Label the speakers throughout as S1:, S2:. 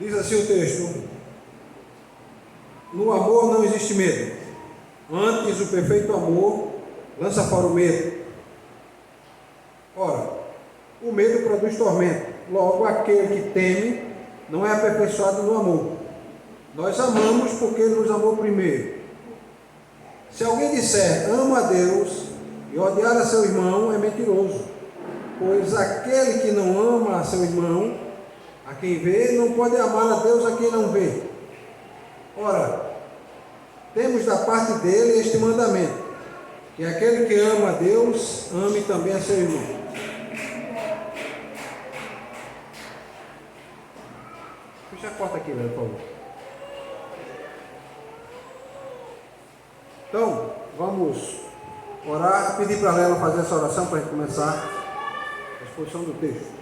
S1: Diz assim o texto: no amor não existe medo, antes o perfeito amor lança fora o medo. Ora, o medo produz tormento, logo aquele que teme não é aperfeiçoado no amor. Nós amamos porque Ele nos amou primeiro. Se alguém disser amo a Deus e odiar a seu irmão, é mentiroso, pois aquele que não ama a seu irmão, a quem vê, não pode amar a Deus a quem não vê. Ora, temos da parte dele este mandamento, que aquele que ama a Deus, ame também a seu irmão. Fecha a porta aqui, por favor. Então, vamos orar, pedir para a Lela fazer essa oração para a gente começar a exposição do texto.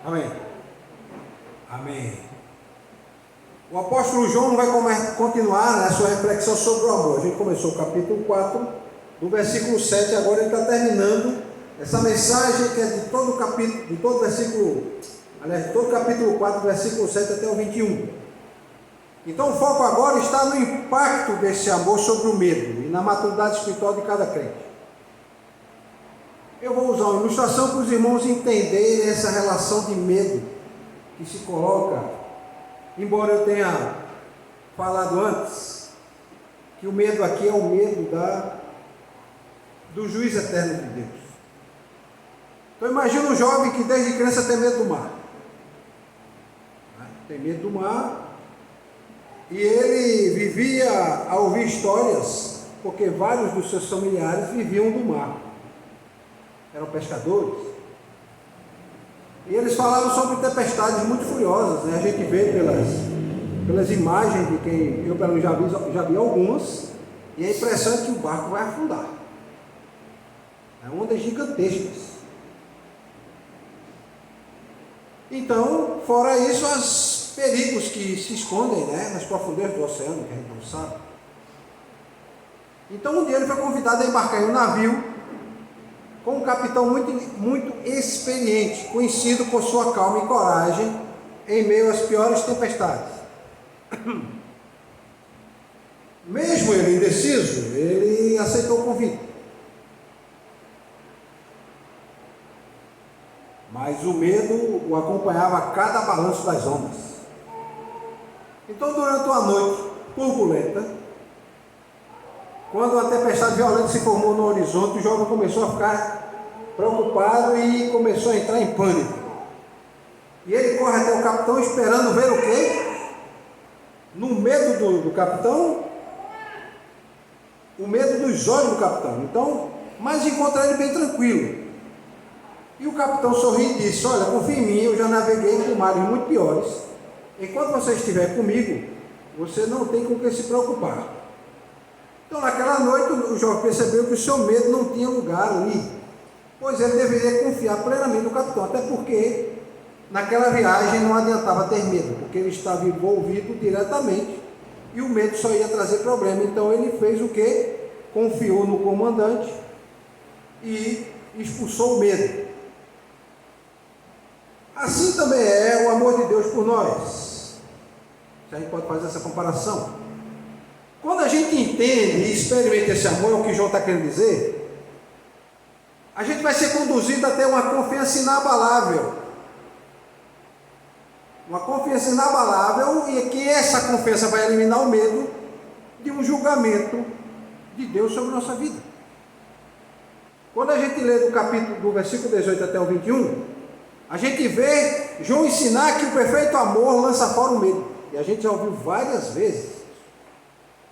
S1: Amém. Amém. O apóstolo João não vai continuar a sua reflexão sobre o amor. A gente começou o capítulo 4, do versículo 7, agora ele está terminando essa mensagem que é de todo o capítulo, de todo o versículo, aliás, de todo o capítulo 4, versículo 7 até o 21. Então o foco agora está no impacto desse amor sobre o medo e na maturidade espiritual de cada crente. Eu vou usar uma ilustração para os irmãos entenderem essa relação de medo que se coloca, embora eu tenha falado antes, que o medo aqui é o medo do juiz eterno de Deus. Então imagina um jovem que desde criança tem medo do mar. Tem medo do mar, e ele vivia a ouvir histórias, porque vários dos seus familiares viviam do mar. Eram pescadores, e eles falavam sobre tempestades muito furiosas, né? A gente vê pelas imagens de quem eu pelo já vi algumas, e é impressionante que o barco vai afundar, ondas gigantescas. Então, fora isso, os perigos que se escondem, né, nas profundezas do oceano, que a gente não sabe. Então um dia ele foi convidado a embarcar em um navio com um capitão muito experiente, conhecido por sua calma e coragem em meio às piores tempestades. Mesmo ele indeciso, ele aceitou o convite. Mas o medo o acompanhava a cada balanço das ondas. Então, durante uma noite turbulenta, quando uma tempestade violenta se formou no horizonte, o jovem começou a ficar preocupado e começou a entrar em pânico. E ele corre até o capitão esperando ver o quê? No medo do capitão, o medo dos olhos do capitão. Então, mas encontra ele bem tranquilo. E o capitão sorriu e disse: olha, confia em mim, eu já naveguei por mares muito piores. Enquanto você estiver comigo, você não tem com o que se preocupar. Então naquela noite o jovem percebeu que o seu medo não tinha lugar ali, pois ele deveria confiar plenamente no capitão, até porque naquela viagem não adiantava ter medo, porque ele estava envolvido diretamente e o medo só ia trazer problema. Então ele fez o quê? Confiou no comandante e expulsou o medo. Assim também é o amor de Deus por nós. A gente pode fazer essa comparação. Quando a gente entende e experimenta esse amor, é o que João está querendo dizer, a gente vai ser conduzido a ter uma confiança inabalável. Uma confiança inabalável, e que essa confiança vai eliminar o medo de um julgamento de Deus sobre a nossa vida. Quando a gente lê do versículo 18 até o 21, a gente vê João ensinar que o perfeito amor lança fora o medo. E a gente já ouviu várias vezes.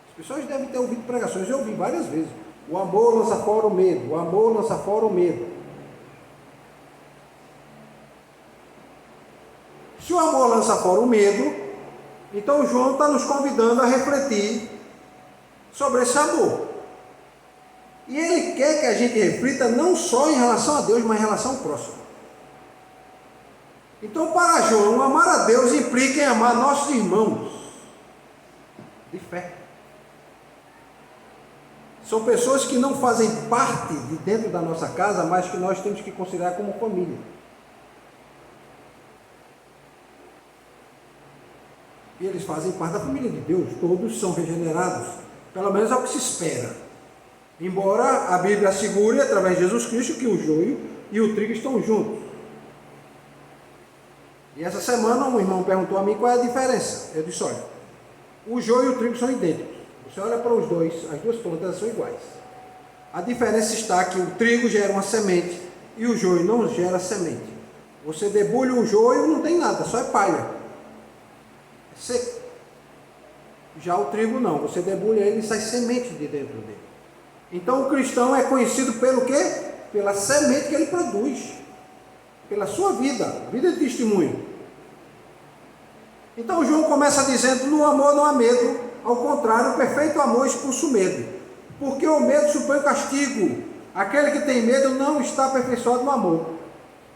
S1: As pessoas devem ter ouvido pregações, eu ouvi várias vezes. O amor lança fora o medo. O amor lança fora o medo. Se o amor lança fora o medo, então João está nos convidando a refletir sobre esse amor. E ele quer que a gente reflita não só em relação a Deus, mas em relação ao próximo. Então, para João, amar a Deus implica em amar nossos irmãos de fé. São pessoas que não fazem parte de dentro da nossa casa, mas que nós temos que considerar como família. E eles fazem parte da família de Deus. Todos são regenerados. Pelo menos é o que se espera. Embora a Bíblia assegure, através de Jesus Cristo, que o joio e o trigo estão juntos. E essa semana um irmão perguntou a mim qual é a diferença. Eu disse, olha, o joio e o trigo são idênticos. Você olha para os dois, as duas plantas são iguais. A diferença está que o trigo gera uma semente e o joio não gera semente. Você debulha o joio, não tem nada, só é palha. É seco. Já o trigo não, você debulha ele e sai semente de dentro dele. Então o cristão é conhecido pelo quê? Pela semente que ele produz. Pela sua vida de testemunho. Então João começa dizendo, no amor não há medo. Ao contrário, o perfeito amor expulsa o medo, porque o medo supõe o castigo. Aquele que tem medo não está aperfeiçoado no amor.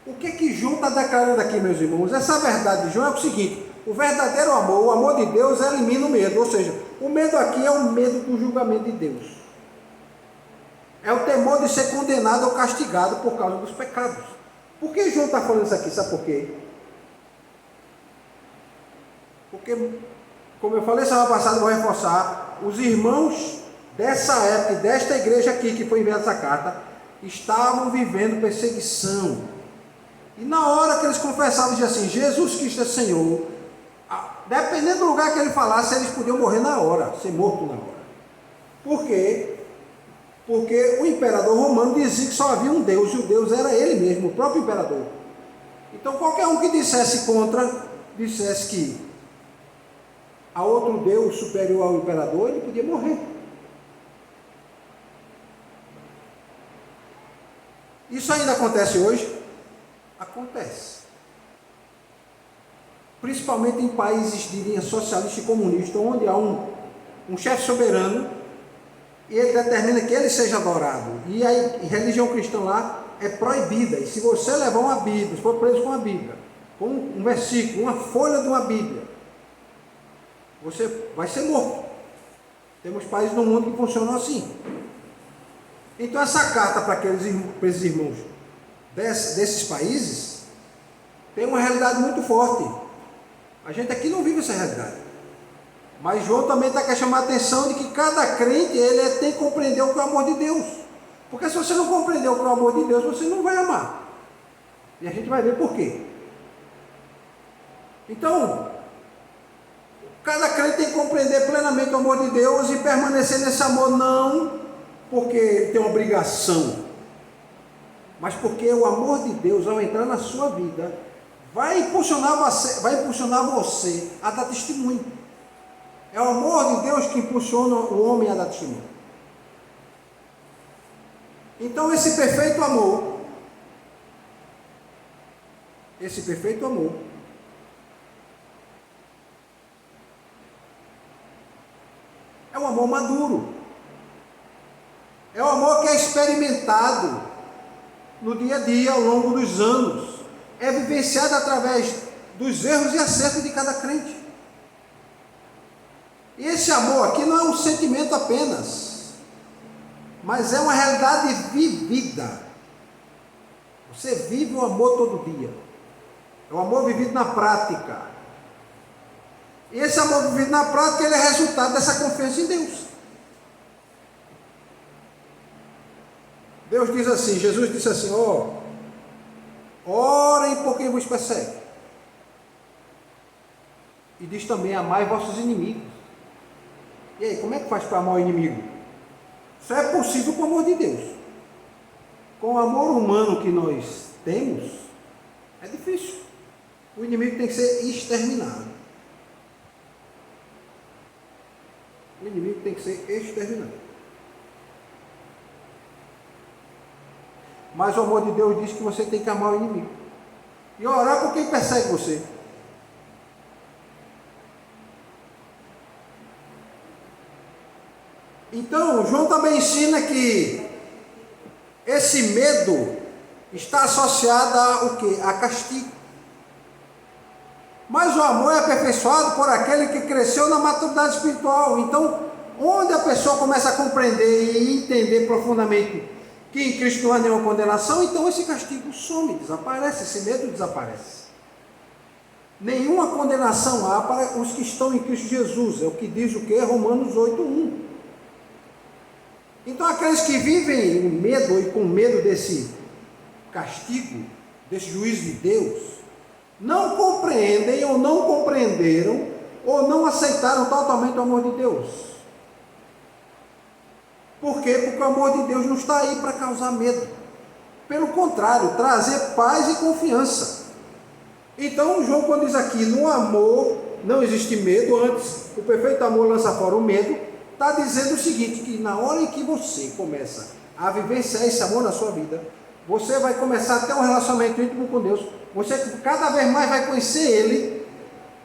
S1: O que João está declarando aqui, meus irmãos? Essa verdade de João é o seguinte: o verdadeiro amor, o amor de Deus, elimina o medo. Ou seja, o medo aqui é o medo do julgamento de Deus. É o temor de ser condenado ou castigado por causa dos pecados. Por que João está falando isso aqui? Sabe por quê? Porque, como eu falei semana passada, vou reforçar, os irmãos dessa época e desta igreja aqui que foi enviada essa carta, estavam vivendo perseguição. E na hora que eles confessavam, diziam assim, Jesus Cristo é Senhor, dependendo do lugar que ele falasse, eles podiam morrer na hora, ser morto na hora. Por quê? Porque o imperador romano dizia que só havia um Deus, e o Deus era ele mesmo, o próprio imperador. Então qualquer um que dissesse contra, dissesse que a outro Deus superior ao imperador, ele podia morrer. Isso ainda acontece hoje? Acontece. Principalmente em países de linha socialista e comunista, onde há um chefe soberano, e ele determina que ele seja adorado. E a religião cristã lá é proibida. E se você levar uma Bíblia, se for preso com uma Bíblia, com um versículo, uma folha de uma Bíblia, você vai ser morto. Temos países no mundo que funcionam assim. Então essa carta para esses irmãos desses países tem uma realidade muito forte. A gente aqui não vive essa realidade. Mas João também está querendo chamar a atenção de que cada crente ele tem que compreender o que é o amor de Deus. Porque se você não compreender o que é o amor de Deus, você não vai amar. E a gente vai ver por quê. Então, cada crente tem que compreender plenamente o amor de Deus e permanecer nesse amor, não porque ele tem uma obrigação, mas porque o amor de Deus, ao entrar na sua vida, vai impulsionar você a dar testemunho. É o amor de Deus que impulsiona o homem a dar testemunho. Então esse perfeito amor é um amor maduro. É um amor que é experimentado no dia a dia, ao longo dos anos. É vivenciado através dos erros e acertos de cada crente. E esse amor aqui não é um sentimento apenas, mas é uma realidade vivida. Você vive o amor todo dia. É o amor vivido na prática. E esse amor vivido na prática, ele é resultado dessa confiança em Deus. Deus diz assim, Jesus disse assim, orem por quem vos persegue. E diz também, amai vossos inimigos. E aí, como é que faz para amar o inimigo? Só é possível com o amor de Deus. Com o amor humano que nós temos, é difícil. O inimigo tem que ser exterminado. O inimigo tem que ser exterminado. Mas o amor de Deus diz que você tem que amar o inimigo. E orar por quem persegue você. Então, João também ensina que esse medo está associado a o quê? A castigo. Mas o amor é aperfeiçoado por aquele que cresceu na maturidade espiritual. Então, onde a pessoa começa a compreender e entender profundamente que em Cristo não há nenhuma condenação, então esse castigo some, desaparece, esse medo desaparece. Nenhuma condenação há para os que estão em Cristo Jesus, é o que diz o que? Romanos 8:1. Então aqueles que vivem em medo e com medo desse castigo, desse juízo de Deus, não compreendem ou não compreenderam ou não aceitaram totalmente o amor de Deus. Por quê? Porque o amor de Deus não está aí para causar medo. Pelo contrário, trazer paz e confiança. Então, João, quando diz aqui, no amor não existe medo, antes o perfeito amor lança fora o medo, está dizendo o seguinte, que na hora em que você começa a vivenciar esse amor na sua vida, você vai começar a ter um relacionamento íntimo com Deus, você cada vez mais vai conhecer Ele,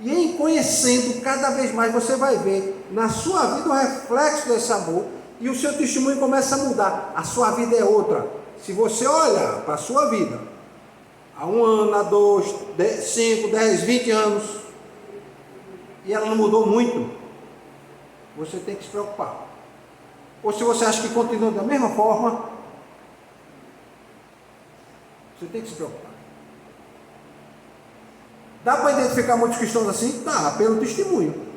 S1: e em conhecendo cada vez mais, você vai ver na sua vida o reflexo desse amor, e o seu testemunho começa a mudar, a sua vida é outra. Se você olhar para a sua vida, há 1 ano, há 2, 5, 10, 20 anos, e ela não mudou muito, você tem que se preocupar. Ou se você acha que continua da mesma forma, você tem que se preocupar. Dá para identificar muitos cristãos assim? Dá, pelo testemunho.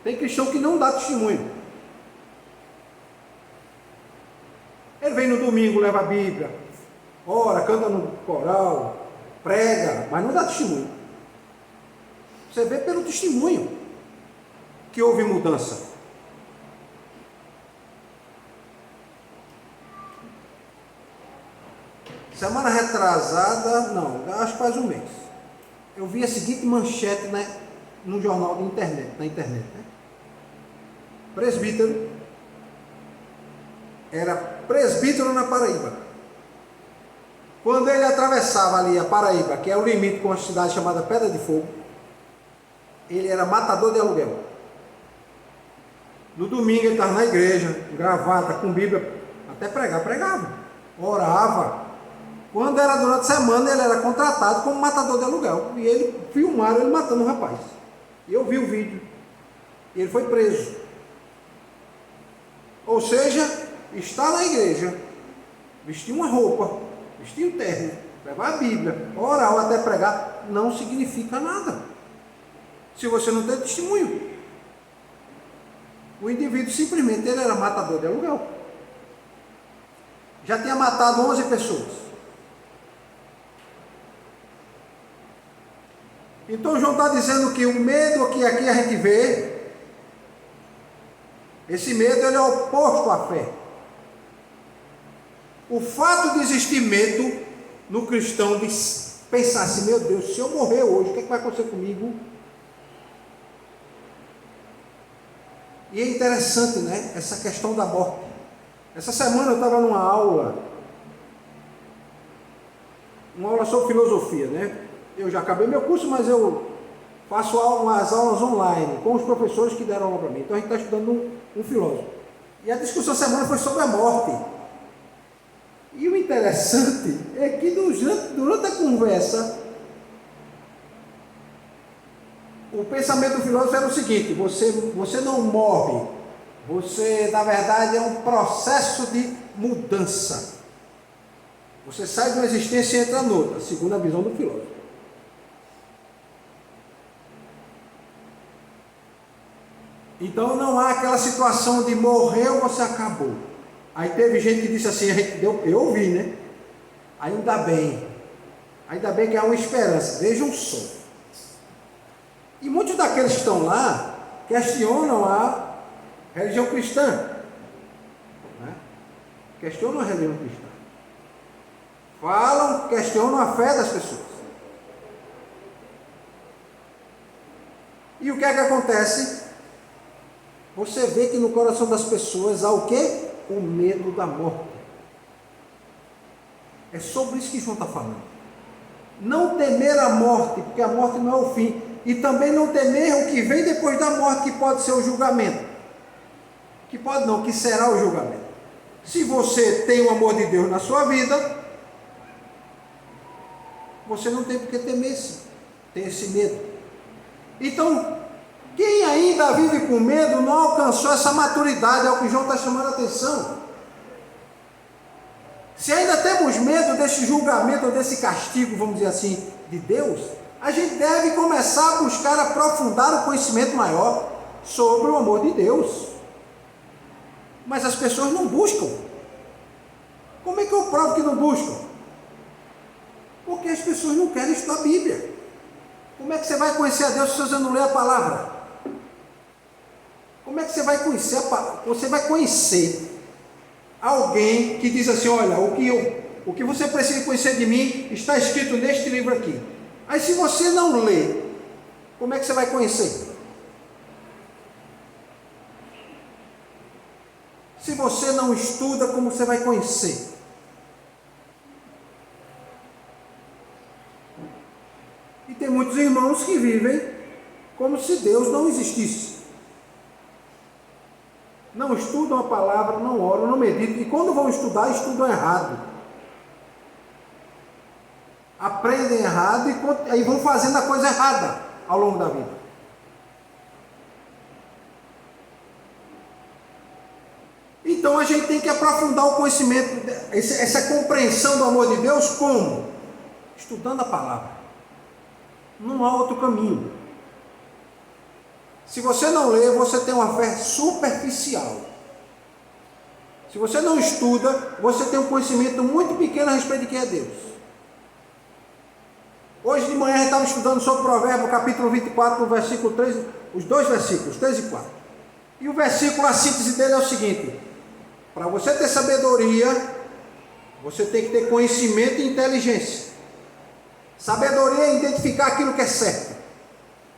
S1: Tem cristão que não dá testemunho. Ele vem no domingo, leva a Bíblia, ora, canta no coral, prega, mas não dá testemunho. Você vê pelo testemunho que houve mudança. Semana retrasada, não, acho que faz um mês, eu vi a seguinte manchete, né, no jornal de internet, na internet, né? Presbítero, era presbítero na Paraíba. Quando ele atravessava ali a Paraíba, que é o limite com a cidade chamada Pedra de Fogo, ele era matador de aluguel. No domingo ele estava na igreja, gravata, com Bíblia, até pregava, orava. Quando era durante a semana, ele era contratado como matador de aluguel. E ele filmaram ele matando um rapaz. E eu vi o vídeo. E ele foi preso. Ou seja, está na igreja, vestir uma roupa, vestir um terno, levar a Bíblia, orar ou até pregar, não significa nada. Se você não tem testemunho. O indivíduo simplesmente ele era matador de aluguel. Já tinha matado 11 pessoas. Então João está dizendo que o medo que aqui a gente vê, esse medo ele é oposto à fé. O fato de existir medo no cristão, de pensar assim, meu Deus, se eu morrer hoje, o que vai acontecer comigo? E é interessante, né, essa questão da morte. Essa semana eu estava numa aula sobre filosofia, né? Eu já acabei meu curso, mas eu faço umas aulas online com os professores que deram aula para mim. Então a gente está estudando um filósofo. E a discussão da semana foi sobre a morte. E o interessante é que durante a conversa, o pensamento do filósofo era o seguinte: você não morre, você na verdade é um processo de mudança. Você sai de uma existência e entra noutra, segundo a visão do filósofo. Então não há aquela situação de morreu, você acabou. Aí teve gente que disse assim, eu ouvi, né? Ainda bem que há uma esperança, vejam só. E muitos daqueles que estão lá questionam a religião cristã, né? Questionam a religião cristã, questionam a fé das pessoas. E o que é que acontece? Você vê que no coração das pessoas há o quê? O medo da morte. É sobre isso que João está falando. Não temer a morte, porque a morte não é o fim. E também não temer o que vem depois da morte, que pode ser o julgamento. Que pode não, que será o julgamento. Se você tem o amor de Deus na sua vida, você não tem por que temer isso. Tem esse medo. Então, quem ainda vive com medo não alcançou essa maturidade, é o que João está chamando a atenção. Se ainda temos medo desse julgamento, ou desse castigo, vamos dizer assim, de Deus, a gente deve começar a buscar aprofundar o conhecimento maior sobre o amor de Deus. Mas as pessoas não buscam. Como é que eu provo que não buscam? Porque as pessoas não querem estudar a Bíblia. Como é que você vai conhecer a Deus se você não lê a palavra? Como é que você vai conhecer a palavra? Você vai conhecer alguém que diz assim: olha, o que você precisa conhecer de mim está escrito neste livro aqui. Aí se você não lê, como é que você vai conhecer? Se você não estuda, como você vai conhecer? E tem muitos irmãos que vivem como se Deus não existisse. Não estudam a palavra, não oram, não meditam. E quando vão estudar, estudam errado. Aprendem errado e aí vão fazendo a coisa errada ao longo da vida. Então a gente tem que aprofundar o conhecimento, essa compreensão do amor de Deus, como? Estudando a palavra. Não há outro caminho. Se você não lê, você tem uma fé superficial. Se você não estuda, você tem um conhecimento muito pequeno a respeito de quem é Deus. Hoje de manhã a gente estava estudando sobre o Provérbio, capítulo 24, no versículo 3, os dois versículos, 3 e 4. E o versículo, a síntese dele é o seguinte: para você ter sabedoria, você tem que ter conhecimento e inteligência. Sabedoria é identificar aquilo que é certo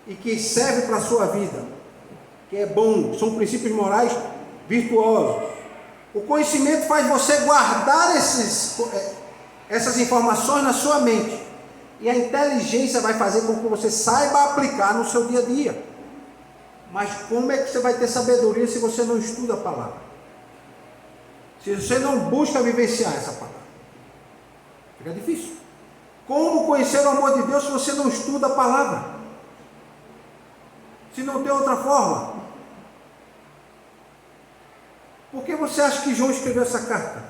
S1: e que serve para a sua vida, que é bom, são princípios morais virtuosos. O conhecimento faz você guardar essas informações na sua mente, e a inteligência vai fazer com que você saiba aplicar no seu dia a dia. Mas como é que você vai ter sabedoria se você não estuda a palavra? Se você não busca vivenciar essa palavra, fica difícil. Como conhecer o amor de Deus se você não estuda a palavra? Se não tem outra forma? Por que você acha que João escreveu essa carta?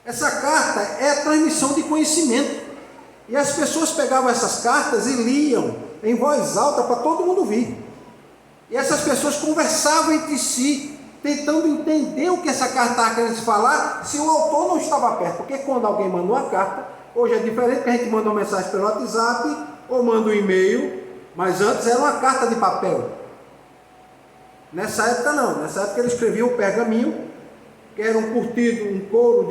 S1: Essa carta é a transmissão de conhecimento. E as pessoas pegavam essas cartas e liam em voz alta para todo mundo ouvir. E essas pessoas conversavam entre si, tentando entender o que essa carta estava querendo falar, se o autor não estava perto. Porque quando alguém manda uma carta, hoje é diferente, que a gente manda uma mensagem pelo WhatsApp ou manda um e-mail, mas antes era uma carta de papel. Nessa época não, nessa época ele escrevia um pergaminho, que era um curtido, um couro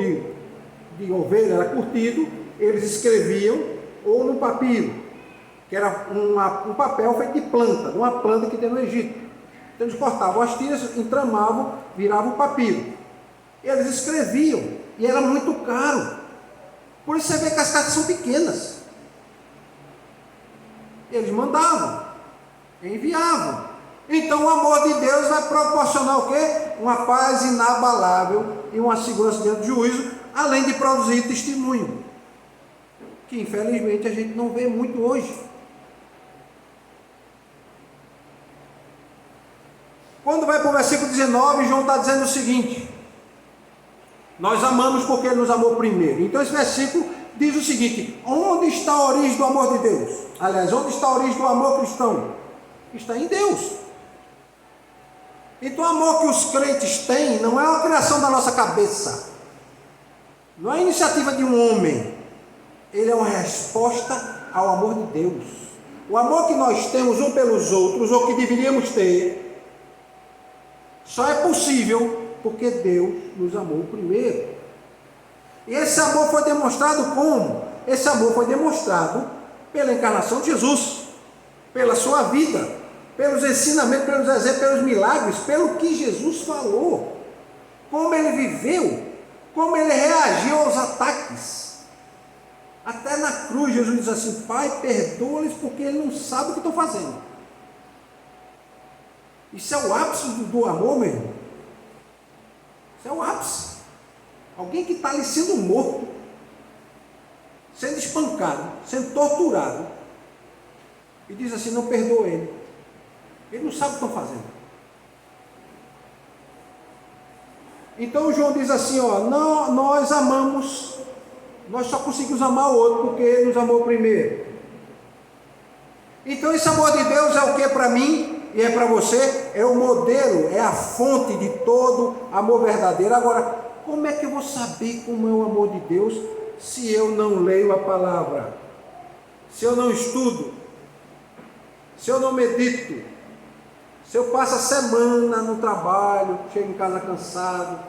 S1: de ovelha, era curtido, eles escreviam, ou no papiro, que era um papel feito de planta, de uma planta que tem no Egito. Então eles cortavam as tiras, entramavam, viravam o papiro. Eles escreviam, e era muito caro. Por isso você vê que as cartas são pequenas. Eles mandavam, enviavam. Então o amor de Deus vai proporcionar o quê? Uma paz inabalável e uma segurança diante do juízo, além de produzir testemunho, que infelizmente a gente não vê muito hoje. Quando vai para o versículo 19, João está dizendo o seguinte: nós amamos porque Ele nos amou primeiro. Então esse versículo diz o seguinte: onde está a origem do amor de Deus? Aliás, onde está a origem do amor cristão? Está em Deus. Então o amor que os crentes têm não é uma criação da nossa cabeça, não é iniciativa de um homem, ele é uma resposta ao amor de Deus. O amor que nós temos um pelos outros, ou que deveríamos ter, só é possível porque Deus nos amou primeiro. E esse amor foi demonstrado como? Esse amor foi demonstrado pela encarnação de Jesus, pela sua vida, pelos ensinamentos, pelos exemplos, pelos milagres, pelo que Jesus falou, como ele viveu, como ele reagiu aos ataques. Até na cruz Jesus diz assim: Pai, perdoa-lhes porque eles não sabem o que estão fazendo. Isso é o ápice do amor, meu irmão. Isso é o ápice. Alguém que está ali sendo morto, sendo espancado, sendo torturado, e diz assim: não perdoa ele. Ele não sabe o que estão fazendo. Então João diz assim: ó, não, nós amamos, nós só conseguimos amar o outro porque ele nos amou primeiro. Então esse amor de Deus é o que para mim e é para você? É o modelo, é a fonte de todo amor verdadeiro. Agora, como é que eu vou saber como é o amor de Deus se eu não leio a palavra? Se eu não estudo? Se eu não medito? Se eu passo a semana no trabalho, chego em casa cansado,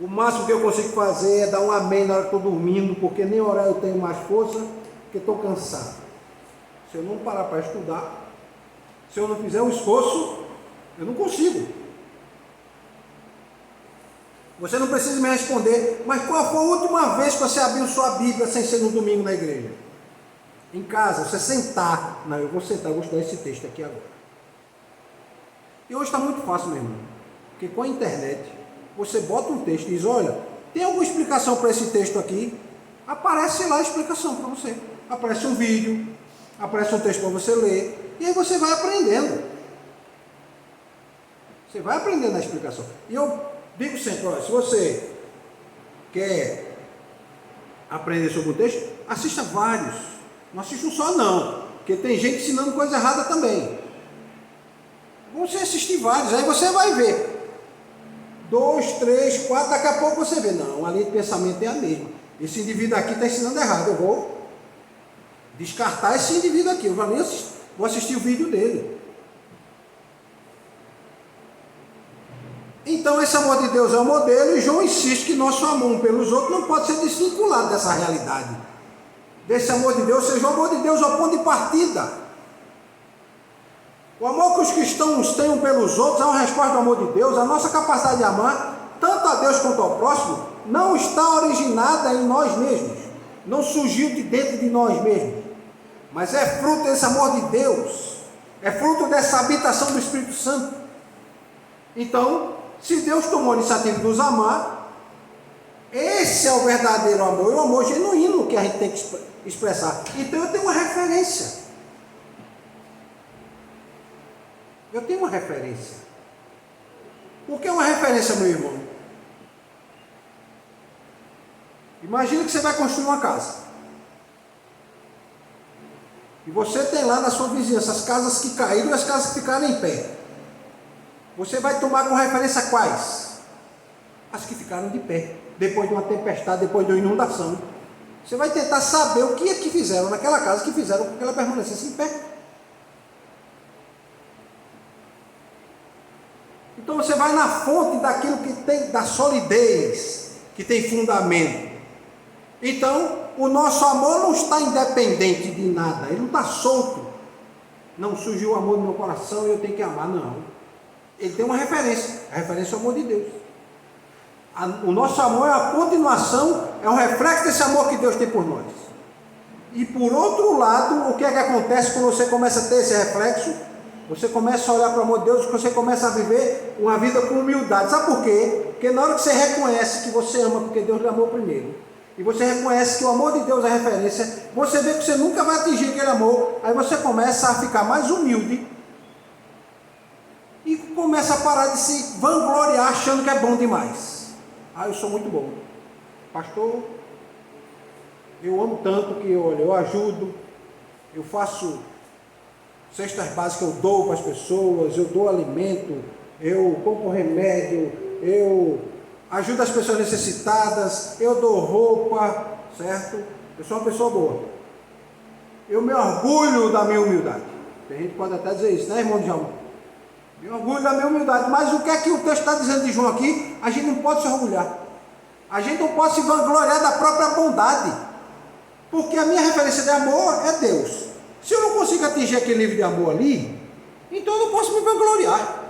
S1: o máximo que eu consigo fazer é dar um amém na hora que estou dormindo, porque nem orar eu tenho mais força, porque estou cansado. Se eu não parar para estudar, se eu não fizer um esforço, eu não consigo. Você não precisa me responder, mas qual foi a última vez que você abriu sua Bíblia sem ser no domingo na igreja? Em casa, você sentar. Não, eu vou sentar, eu vou estudar esse texto aqui agora. E hoje está muito fácil, meu irmão. Porque com a internet, você bota um texto e diz: olha, tem alguma explicação para esse texto aqui? Aparece lá a explicação para você. Aparece um vídeo, aparece um texto para você ler. E aí você vai aprendendo. Você vai aprendendo a explicação. E eu digo sempre: olha, se você quer aprender sobre o texto, assista vários. Não assista um só não, porque tem gente ensinando coisa errada também. Você assistir vários, aí você vai ver. 2, 3, 4, daqui a pouco você vê. Não, a linha de pensamento é a mesma. Esse indivíduo aqui está ensinando errado. Eu vou descartar esse indivíduo aqui. Eu vou assistir o vídeo dele. Então esse amor de Deus é o modelo, e João insiste que nosso amor um pelos outros não pode ser desvinculado dessa realidade. Desse amor de Deus, seja o amor de Deus ao ponto de partida. O amor que os cristãos têm um pelos outros é uma resposta do amor de Deus. A nossa capacidade de amar, tanto a Deus quanto ao próximo, não está originada em nós mesmos. Não surgiu de dentro de nós mesmos. Mas é fruto desse amor de Deus. É fruto dessa habitação do Espírito Santo. Então, se Deus tomou a iniciativa de nos amar, esse é o verdadeiro amor, e o amor genuíno que a gente tem que expressar. Então eu tenho uma referência. Eu tenho uma referência. Por que uma referência, meu irmão? Imagina que você vai construir uma casa. E você tem lá na sua vizinhança as casas que caíram e as casas que ficaram em pé. Você vai tomar como referência quais? As que ficaram de pé, depois de uma tempestade, depois de uma inundação. Você vai tentar saber o que é que fizeram naquela casa, que fizeram com que ela permanecesse em pé. Então você vai na fonte daquilo que tem, da solidez, que tem fundamento. Então, o nosso amor não está independente de nada, ele não está solto. Não surgiu o amor no meu coração e eu tenho que amar, não. Ele tem uma referência, a referência é o amor de Deus. O nosso amor é a continuação, é um reflexo desse amor que Deus tem por nós. E por outro lado, o que é que acontece quando você começa a ter esse reflexo? Você começa a olhar para o amor de Deus, você começa a viver uma vida com humildade. Sabe por quê? Porque na hora que você reconhece que você ama porque Deus lhe amou primeiro, e você reconhece que o amor de Deus é referência, você vê que você nunca vai atingir aquele amor, aí você começa a ficar mais humilde, e começa a parar de se vangloriar achando que é bom demais. Ah, eu sou muito bom. Pastor, eu amo tanto que, olha, eu ajudo, eu faço cestas básicas, eu dou para as pessoas, eu dou alimento, eu compro remédio, eu ajudo as pessoas necessitadas, eu dou roupa, certo? Eu sou uma pessoa boa. Eu me orgulho da minha humildade. Tem gente que pode até dizer isso, né, irmão de João? Me orgulho da minha humildade. Mas o que é que o texto está dizendo de João aqui? A gente não pode se orgulhar. A gente não pode se vangloriar da própria bondade. Porque a minha referência de amor é Deus. Se eu não consigo atingir aquele nível de amor ali, então eu não posso me vangloriar.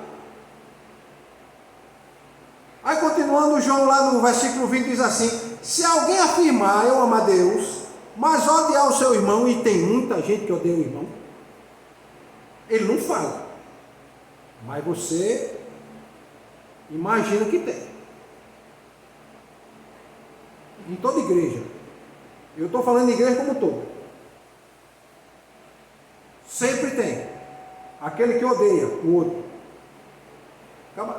S1: Aí continua continuando, João lá no versículo 20 diz assim: se alguém afirmar eu amo a Deus, mas odiar o seu irmão, e tem muita gente que odeia o irmão, ele não fala, mas você imagina que tem. Em toda igreja, eu estou falando de igreja como um todo, sempre tem aquele que odeia o outro.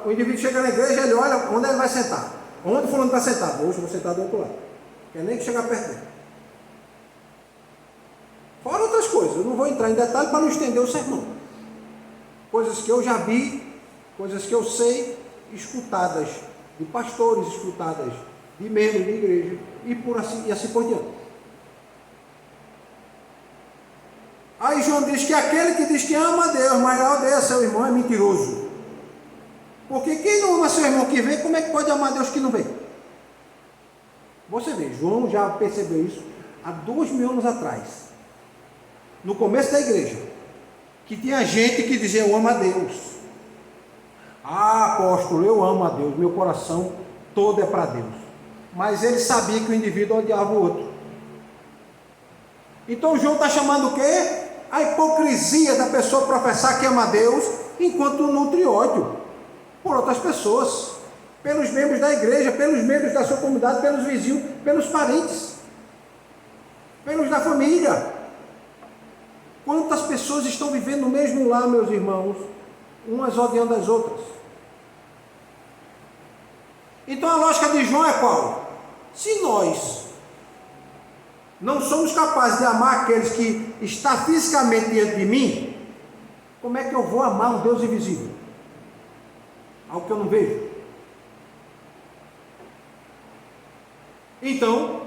S1: O indivíduo chega na igreja, ele olha onde ele vai sentar. Onde o fulano está sentado? Hoje eu vou sentar do outro lado. Quer nem que chegar perto dele. Fora outras coisas, eu não vou entrar em detalhe para não estender o sermão. Coisas que eu já vi, coisas que eu sei, escutadas de pastores, escutadas de membros de igreja, e assim por diante. Aí João diz que aquele que diz que ama a Deus, mas odeia seu irmão, é mentiroso. Porque quem não ama seu irmão que vê, como é que pode amar Deus que não vê? Você vê, João já percebeu isso há 2000 anos atrás, no começo da igreja, que tinha gente que dizia: eu amo a Deus. Ah, apóstolo, eu amo a Deus, meu coração todo é para Deus. Mas ele sabia que o indivíduo odiava o outro. Então João está chamando o quê? A hipocrisia da pessoa professar que ama a Deus, enquanto nutre ódio por outras pessoas, pelos membros da igreja, pelos membros da sua comunidade, pelos vizinhos, pelos parentes, pelos da família. Quantas pessoas estão vivendo no mesmo lar, meus irmãos, umas odiando as outras? Então a lógica de João é qual? Se nós não somos capazes de amar aqueles que estão fisicamente diante de mim, como é que eu vou amar um Deus invisível? Algo que eu não vejo. Então,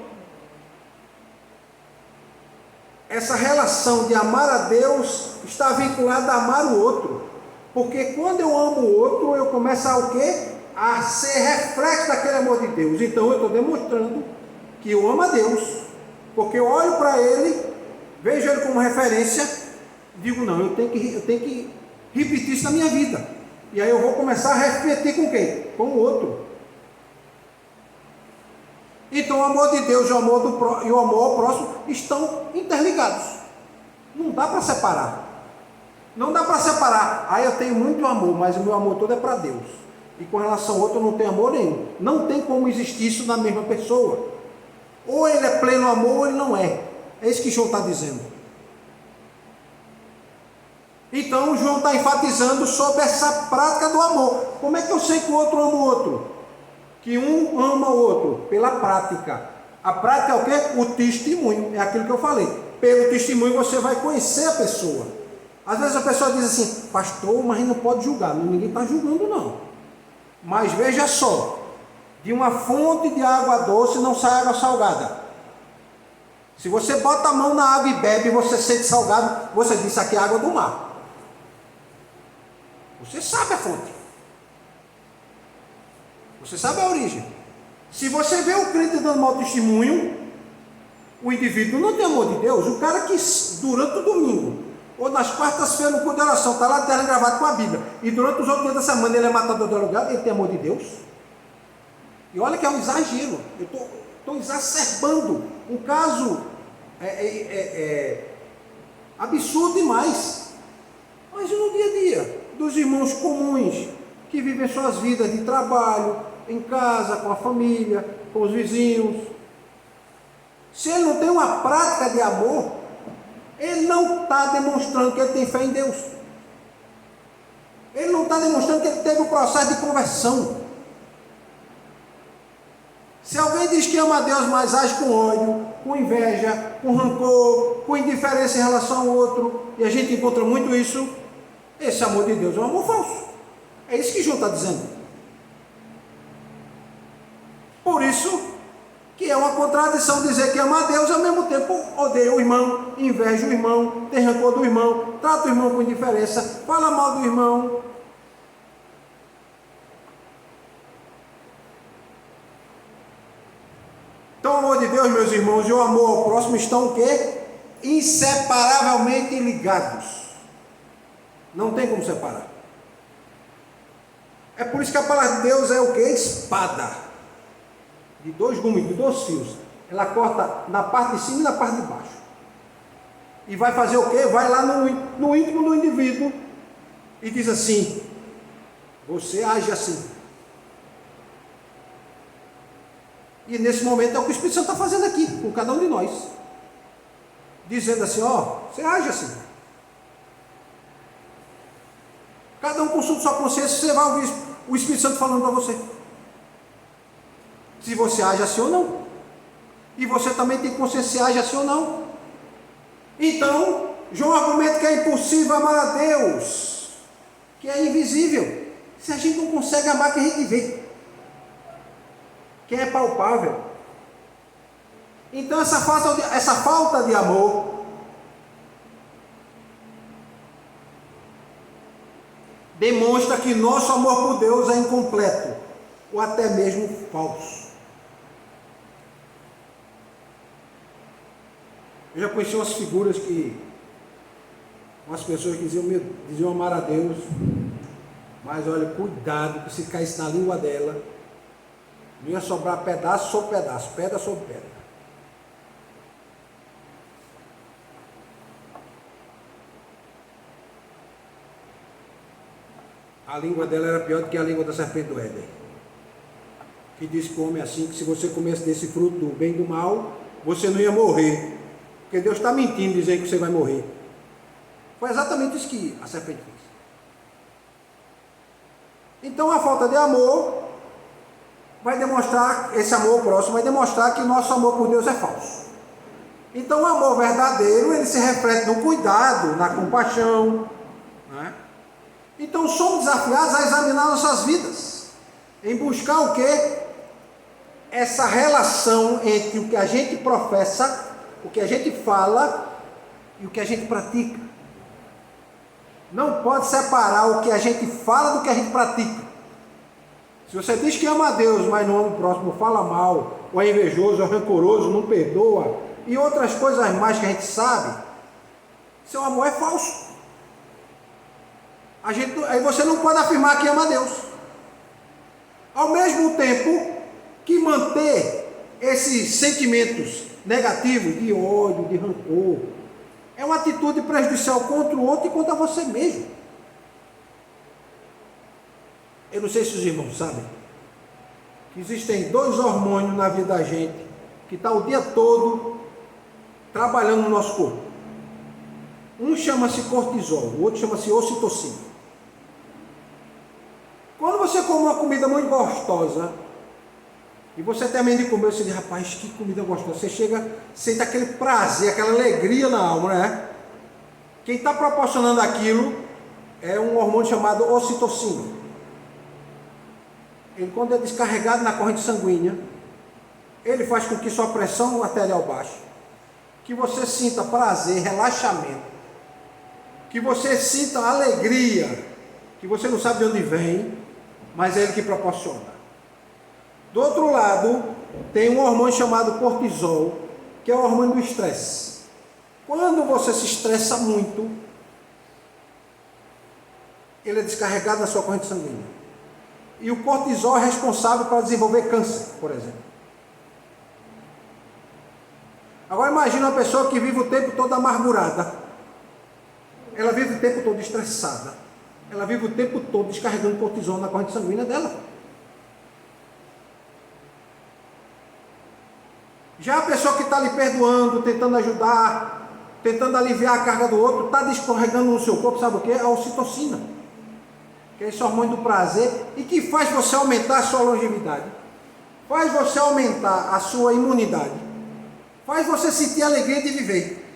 S1: essa relação de amar a Deus está vinculada a amar o outro. Porque quando eu amo o outro, eu começo a o quê? A ser reflexo daquele amor de Deus. Então eu estou demonstrando que eu amo a Deus, porque eu olho para Ele, vejo Ele como referência, digo: não, eu tenho que repetir isso na minha vida. E aí eu vou começar a refletir com quem? Com o outro. Então o amor de Deus e o amor ao próximo estão interligados. Não dá para separar. Não dá para separar. Ah, eu tenho muito amor, mas o meu amor todo é para Deus. E com relação ao outro eu não tenho amor nenhum. Não tem como existir isso na mesma pessoa. Ou ele é pleno amor ou ele não é. É isso que João está dizendo. Então João está enfatizando sobre essa prática do amor. Como é que eu sei que o outro ama o outro? Que um ama o outro? Pela prática. A prática é o quê? O testemunho. É aquilo que eu falei. Pelo testemunho você vai conhecer a pessoa. Às vezes a pessoa diz assim: pastor, mas não pode julgar. Ninguém está julgando não. Mas veja só, de uma fonte de água doce não sai água salgada. Se você bota a mão na água e bebe e você sente salgado, você diz: isso aqui é água do mar. Você sabe a fonte. Você sabe a origem. Se você vê o crente dando mau testemunho, o indivíduo não tem amor de Deus. O cara que durante o domingo, ou nas quartas-feiras no culto de oração, está lá de terno e gravata com a Bíblia, e durante os outros dias da semana ele é matador de aluguel, ele tem amor de Deus? E olha que é um exagero. Eu estou exacerbando um caso absurdo demais. Mas no dia a dia dos irmãos comuns que vivem suas vidas de trabalho, em casa, com a família, com os vizinhos, se ele não tem uma prática de amor, ele não está demonstrando que ele tem fé em Deus. Ele não está demonstrando que ele teve um processo de conversão. Se alguém diz que ama a Deus, mas age com ódio, com inveja, com rancor, com indiferença em relação ao outro, e a gente encontra muito isso, esse amor de Deus é um amor falso. É isso que João está dizendo. Por isso que é uma contradição dizer que ama a Deus e ao mesmo tempo odeia o irmão, inveja o irmão, tem rancor do irmão, trata o irmão com indiferença, fala mal do irmão. Então o amor de Deus, meus irmãos, e o amor ao próximo estão o quê? Inseparavelmente ligados. Não tem como separar. É por isso que a palavra de Deus é o que? Espada. De 2 gumes, de 2 fios. Ela corta na parte de cima e na parte de baixo. E vai fazer o quê? Vai lá no íntimo do indivíduo e diz assim: você age assim. E nesse momento é o que o Espírito Santo está fazendo aqui, com cada um de nós. Dizendo assim: ó, você age assim. Cada um consulta sua consciência, você vai ouvir o Espírito Santo falando para você. Se você age assim ou não. E você também tem consciência se age assim ou não. Então, João argumenta que é impossível amar a Deus, que é invisível. Se a gente não consegue amar quem a gente vê, quem é palpável. Então essa falta de amor demonstra que nosso amor por Deus é incompleto, ou até mesmo falso. Eu já conheci umas figuras umas pessoas que diziam amar a Deus, mas olha, cuidado, que se caísse na língua dela, não ia sobrar pedaço sobre pedaço, pedra sobre pedra. A língua dela era pior do que a língua da serpente do Éden, que diz que o homem é assim, que se você comesse desse fruto do bem e do mal, você não ia morrer, porque Deus está mentindo dizendo que você vai morrer. Foi exatamente isso que a serpente fez. Então a falta de amor vai demonstrar, esse amor próximo vai demonstrar que nosso amor por Deus é falso. Então o amor verdadeiro, ele se reflete no cuidado, na compaixão, né? Então somos desafiados a examinar nossas vidas, em buscar o quê? Essa relação entre o que a gente professa, o que a gente fala e o que a gente pratica. Não pode separar o que a gente fala do que a gente pratica. Se você diz que ama a Deus, mas não ama o próximo, fala mal, ou é invejoso, ou é rancoroso, não perdoa, e outras coisas mais que a gente sabe, seu amor é falso. Aí você não pode afirmar que ama a Deus. Ao mesmo tempo que manter esses sentimentos negativos, de ódio, de rancor, é uma atitude prejudicial contra o outro e contra você mesmo. Eu não sei se os irmãos sabem que existem 2 hormônios na vida da gente que está o dia todo trabalhando no nosso corpo. Um chama-se cortisol, o outro chama-se ocitocina. Quando você come uma comida muito gostosa e você termina de comer, você diz: rapaz, que comida gostosa. Você chega, sente aquele prazer, aquela alegria na alma, né? Quem está proporcionando aquilo é um hormônio chamado ocitocina. Ele, quando é descarregado na corrente sanguínea, ele faz com que sua pressão arterial baixe, que você sinta prazer, relaxamento, que você sinta alegria, que você não sabe de onde vem, mas é ele que proporciona. Do outro lado, tem um hormônio chamado cortisol, que é o hormônio do estresse. Quando você se estressa muito, ele é descarregado na sua corrente sanguínea. E o cortisol é responsável para desenvolver câncer, por exemplo. Agora imagine uma pessoa que vive o tempo todo amargurada. Ela vive o tempo todo estressada. Ela vive o tempo todo descarregando cortisol na corrente sanguínea dela. Já a pessoa que está lhe perdoando, tentando ajudar, tentando aliviar a carga do outro, está descarregando no seu corpo, sabe o que? A ocitocina, que é esse hormônio do prazer, e que faz você aumentar a sua longevidade, faz você aumentar a sua imunidade, faz você sentir a alegria de viver.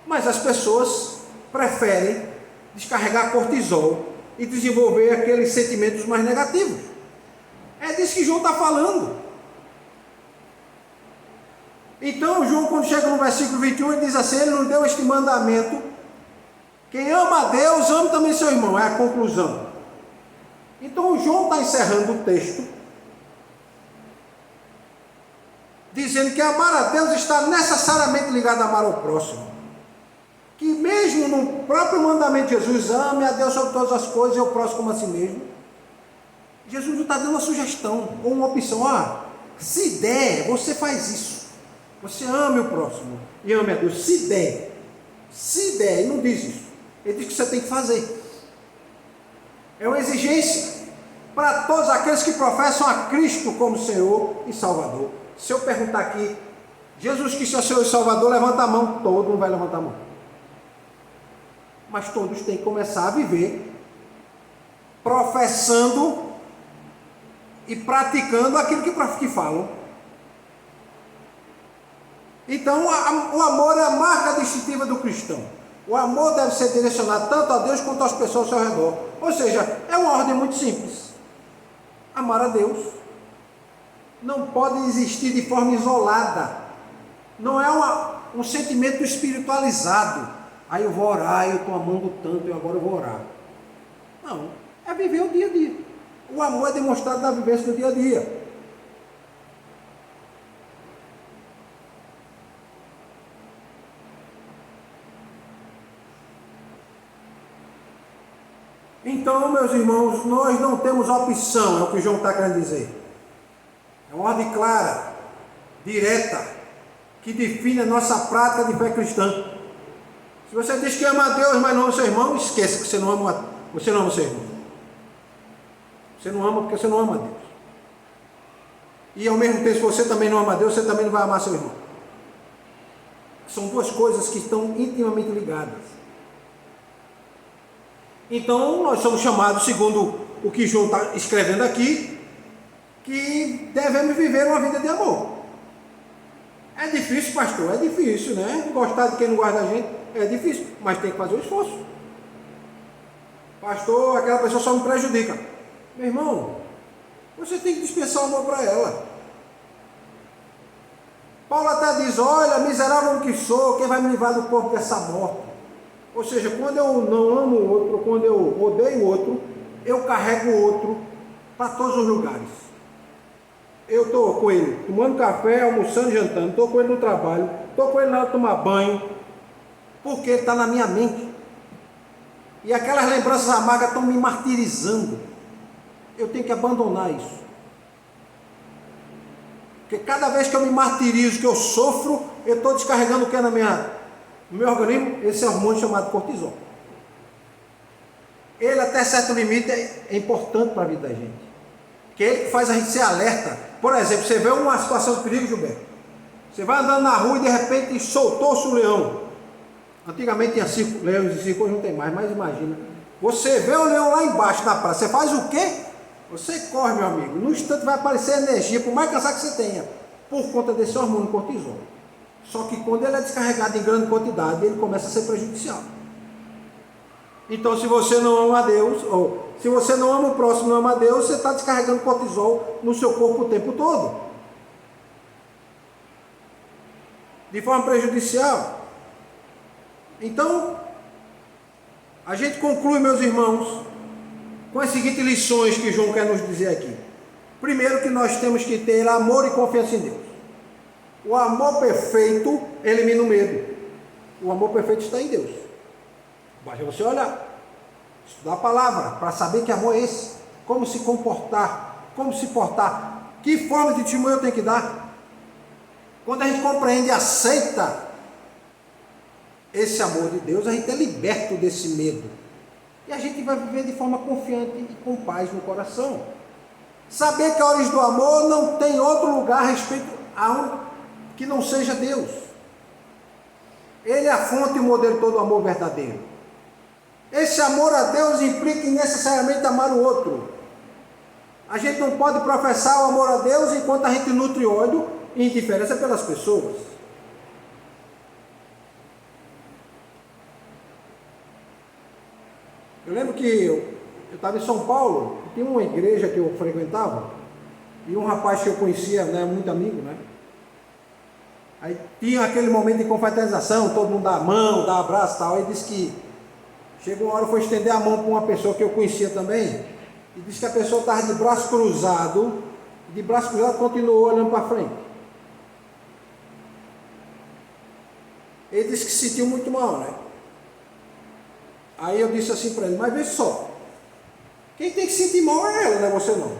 S1: Mas as pessoas preferem descarregar cortisol e desenvolver aqueles sentimentos mais negativos. É disso que João está falando. Então João, quando chega no versículo 21, ele diz assim: ele nos deu este mandamento: quem ama a Deus, ama também seu irmão. É a conclusão. Então João está encerrando o texto dizendo que amar a Deus está necessariamente ligado a amar ao próximo. Que mesmo no próprio mandamento de Jesus, ame a Deus sobre todas as coisas e ao próximo como a si mesmo. Jesus não está dando uma sugestão ou uma opção. Se der, você faz isso. Você ame o próximo e ame a Deus. Se der, ele não diz isso. Ele diz que você tem que fazer. É uma exigência para todos aqueles que professam a Cristo como Senhor e Salvador. Se eu perguntar aqui, Jesus Cristo é Senhor e Salvador, levanta a mão. Todo mundo vai levantar a mão. Mas todos têm que começar a viver professando e praticando aquilo que falam. Então, o amor é a marca distintiva do cristão. O amor deve ser direcionado tanto a Deus quanto às pessoas ao seu redor. Ou seja, é uma ordem muito simples. Amar a Deus não pode existir de forma isolada. Não é um sentimento espiritualizado. Aí eu vou orar, eu estou amando tanto e agora eu vou orar. Não, é viver o dia a dia. O amor é demonstrado na vivência do dia a dia. Então, meus irmãos, nós não temos opção, é o que João está querendo dizer. É uma ordem clara, direta, que define a nossa prática de fé cristã. Se você diz que ama a Deus, mas não ama o seu irmão, esqueça que você não ama o seu irmão. Você não ama porque você não ama a Deus. E ao mesmo tempo, se você também não ama a Deus, você também não vai amar seu irmão. São duas coisas que estão intimamente ligadas. Então, nós somos chamados, segundo o que João está escrevendo aqui, que devemos viver uma vida de amor. É difícil, pastor? É difícil, né? Gostar de quem não guarda a gente é difícil, mas tem que fazer o esforço. Pastor, aquela pessoa só me prejudica. Meu irmão, você tem que dispensar o amor para ela. Paulo até diz, olha, miserável que sou, quem vai me livrar do corpo dessa morte? Ou seja, quando eu não amo o outro, quando eu odeio o outro, eu carrego o outro para todos os lugares. Eu estou com ele tomando café, almoçando, jantando, estou com ele no trabalho, estou com ele na hora de tomar banho, porque ele está na minha mente. E aquelas lembranças amargas estão me martirizando. Eu tenho que abandonar isso. Porque cada vez que eu me martirizo, que eu sofro, eu estou descarregando o que é no meu organismo? Esse hormônio chamado cortisol. Ele até certo limite é importante para a vida da gente. Que ele faz a gente ser alerta. Por exemplo, você vê uma situação de perigo, Gilberto. Você vai andando na rua e de repente soltou-se o leão. Antigamente tinha leões e circo, hoje não tem mais, mas imagina. Você vê o leão lá embaixo na praça, você faz o quê? Você corre, meu amigo. No instante vai aparecer energia, por mais cansado que você tenha, por conta desse hormônio cortisol. Só que quando ele é descarregado em grande quantidade, ele começa a ser prejudicial. Então, se você não ama a Deus, ou se você não ama o próximo, não ama a Deus, você está descarregando cortisol no seu corpo o tempo todo. De forma prejudicial. Então, a gente conclui, meus irmãos, com as seguintes lições que João quer nos dizer aqui. Primeiro, que nós temos que ter amor e confiança em Deus. O amor perfeito elimina o medo. O amor perfeito está em Deus. Basta você olhar, estudar a palavra, para saber que amor é esse. Como se comportar, como se portar, que forma de testemunho eu tenho que dar. Quando a gente compreende e aceita esse amor de Deus, a gente é liberto desse medo. E a gente vai viver de forma confiante e com paz no coração. Saber que a origem do amor não tem outro lugar a respeito que não seja Deus. Ele é a fonte e o modelo todo do amor verdadeiro. Esse amor a Deus implica em necessariamente amar o outro. A gente não pode professar o amor a Deus enquanto a gente nutre ódio e indiferença pelas pessoas. Eu lembro que eu estava em São Paulo, tinha uma igreja que eu frequentava, e um rapaz que eu conhecia, né, muito amigo, né? Aí tinha aquele momento de confraternização, todo mundo dá a mão, dá abraço e tal. Aí disse que chegou uma hora, foi estender a mão para uma pessoa que eu conhecia também, e disse que a pessoa estava de braço cruzado, e de braço cruzado continuou olhando para frente. Ele disse que se sentiu muito mal, né? Aí eu disse assim para ele, mas veja só, Quem tem que sentir mal é ela, não é você não.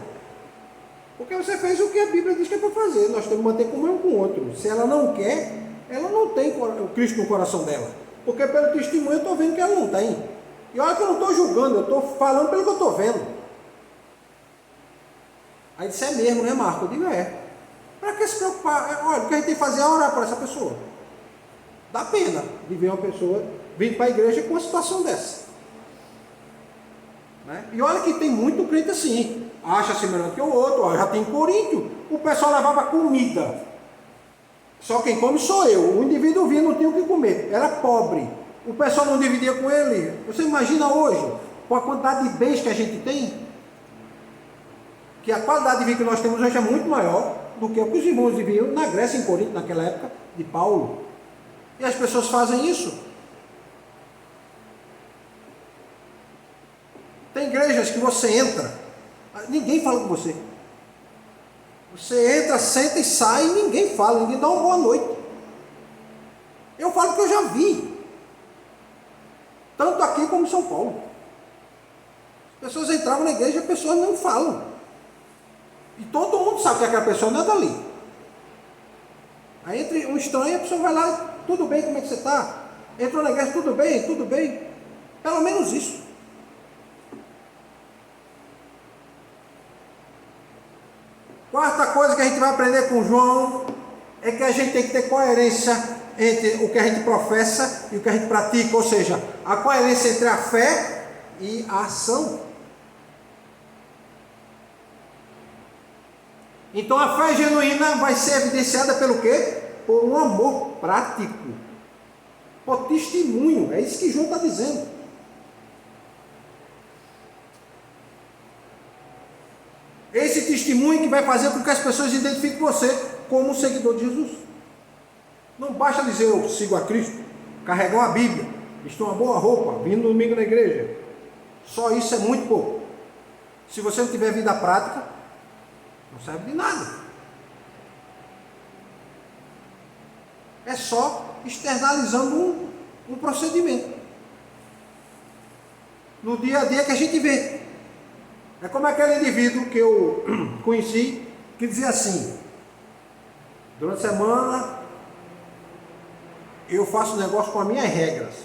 S1: Porque você fez o que a Bíblia diz que é para fazer. Nós temos que manter comunhão com o outro. Se ela não quer, ela não tem o Cristo no coração dela. Porque pelo testemunho eu estou vendo que ela não tem. E olha que eu não estou julgando, eu estou falando pelo que eu estou vendo. Aí disse, é mesmo, né, Marco? Eu digo, é. Para que se preocupar? Olha, o que a gente tem que fazer é orar por essa pessoa. Dá pena de ver uma pessoa vindo para a igreja com uma situação dessa. Né? E olha que tem muito crente assim. Acha-se melhor que o outro. Ó, já tem Coríntio. O pessoal levava comida. Só quem come sou eu. O indivíduo vinha, não tinha o que comer. Era pobre. O pessoal não dividia com ele. Você imagina hoje, com a quantidade de bens que a gente tem, que a qualidade de vida que nós temos hoje é muito maior do que o que os irmãos viviam na Grécia, em Corinto, naquela época, de Paulo. E as pessoas fazem isso. Tem igrejas que você entra, ninguém fala com você. Você entra, senta e sai, e ninguém fala, ninguém dá uma boa noite. Eu falo que eu já vi. Tanto aqui como em São Paulo. As pessoas entravam na igreja e as pessoas não falam. E todo mundo sabe que aquela pessoa não é dali. Aí entra um estranho, a pessoa vai lá, tudo bem, como é que você está? Entrou na igreja, tudo bem, tudo bem. Pelo menos isso. Quarta coisa que a gente vai aprender com João é que a gente tem que ter coerência entre o que a gente professa e o que a gente pratica, ou seja, a coerência entre a fé e a ação. Então a fé genuína vai ser evidenciada pelo quê? Por um amor prático, por testemunho, é isso que João está dizendo. Esse testemunho que vai fazer com que as pessoas identifiquem você como um seguidor de Jesus. Não basta dizer eu sigo a Cristo, carregar uma Bíblia, vestir uma boa roupa, vindo no domingo na igreja. Só isso é muito pouco. Se você não tiver vida prática, não serve de nada. É só externalizando um procedimento. No dia a dia que a gente vê. É como aquele indivíduo que eu conheci, que dizia assim, durante a semana, eu faço negócio com as minhas regras.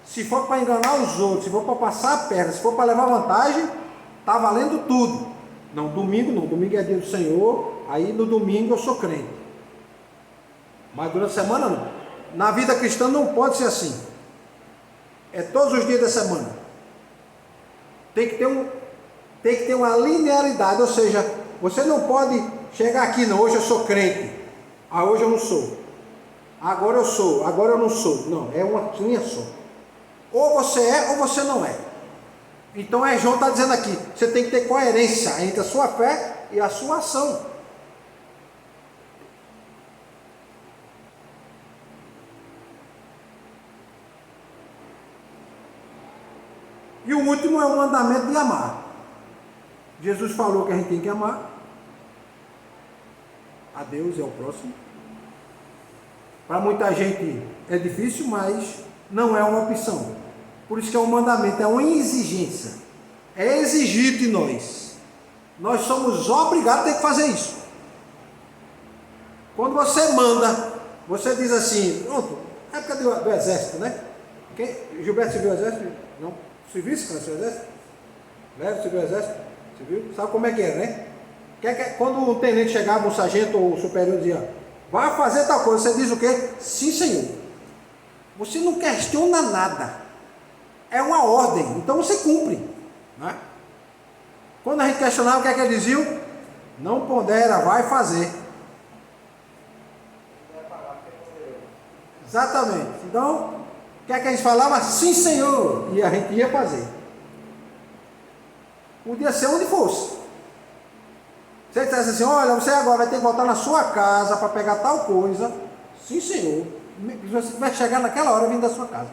S1: Se for para enganar os outros, se for para passar a perna, se for para levar vantagem, está valendo tudo. Não, domingo é dia do Senhor, aí no domingo eu sou crente. Mas durante a semana não. Na vida cristã não pode ser assim. É todos os dias da semana. Tem que ter uma linearidade, ou seja, você não pode chegar aqui, não, hoje eu sou crente, hoje eu não sou, agora eu sou, agora eu não sou. Não, é uma linha só. Ou você é ou você não é. Então João está dizendo aqui, você tem que ter coerência entre a sua fé e a sua ação. E o último é o mandamento de amar. Jesus falou que a gente tem que amar a Deus e ao próximo. Para muita gente é difícil, mas não é uma opção. Por isso que é um mandamento, é uma exigência. É exigido de nós. Nós somos obrigados a ter que fazer isso. Quando você manda, você diz assim, pronto, época do exército, né? Gilberto serviu o exército? Não? Serviço, cara, seu exército? Leve, serviu o exército? Você viu? Sabe como é que era, né? Quando o tenente chegava, o sargento ou o superior dizia, vai fazer tal coisa, você diz o quê? Sim, senhor. Você não questiona nada. É uma ordem, então você cumpre. Né? Quando a gente questionava, o que é que ele dizia? Não pondera, vai fazer. Exatamente. Então, o que é que a gente falava? Sim, senhor. E a gente ia fazer. Podia ser onde fosse. Se ele dissesse assim, olha, você agora vai ter que voltar na sua casa para pegar tal coisa. Sim, senhor. Se você tivesse chegar naquela hora vindo da sua casa.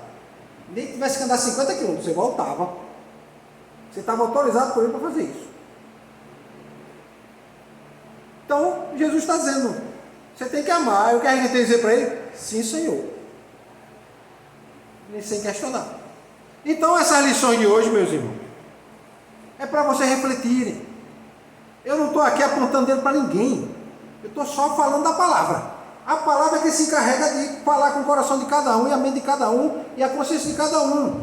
S1: Nem que tivesse que andar 50 quilômetros, você voltava. Você estava autorizado por ele para fazer isso. Então, Jesus está dizendo, você tem que amar. E o que a gente tem que dizer para ele? Sim, senhor. Nem sem questionar. Então, essas lições de hoje, meus irmãos, É para você refletirem. Eu não estou aqui apontando dedo para ninguém. Eu estou só falando da palavra. A palavra é que se encarrega de falar com o coração de cada um, e a mente de cada um, e a consciência de cada um.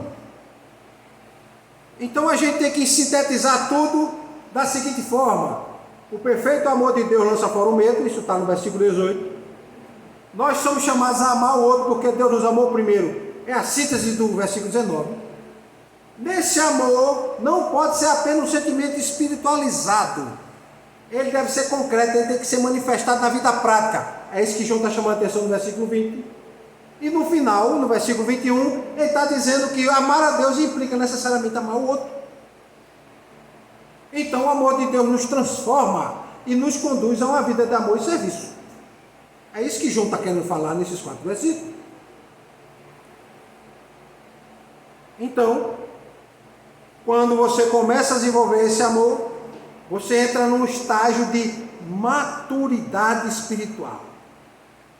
S1: Então a gente tem que sintetizar tudo da seguinte forma: o perfeito amor de Deus lança fora o medo, isso está no versículo 18. Nós somos chamados a amar o outro porque Deus nos amou primeiro. É a síntese do versículo 19. Nesse amor não pode ser apenas um sentimento espiritualizado. Ele deve ser concreto, ele tem que ser manifestado na vida prática. É isso que João está chamando a atenção no versículo 20. E no final, no versículo 21, ele está dizendo que amar a Deus implica necessariamente amar o outro. Então o amor de Deus nos transforma e nos conduz a uma vida de amor e serviço. É isso que João está querendo falar nesses 4 versículos. Então, quando você começa a desenvolver esse amor, você entra num estágio de maturidade espiritual.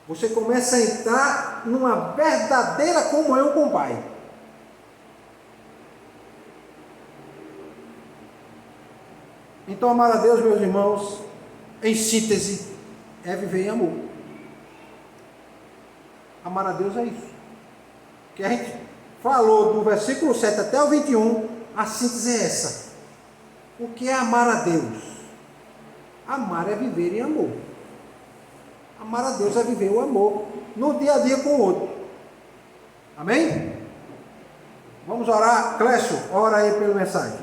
S1: Você começa a entrar numa verdadeira comunhão com o Pai. Então, amar a Deus, meus irmãos, em síntese, é viver em amor. Amar a Deus é isso. Que a gente falou do versículo 7 até o 21, a síntese é essa. O que é amar a Deus? Amar é viver em amor. Amar a Deus é viver o amor no dia a dia com o outro. Amém? Vamos orar. Clécio, ora aí pela mensagem.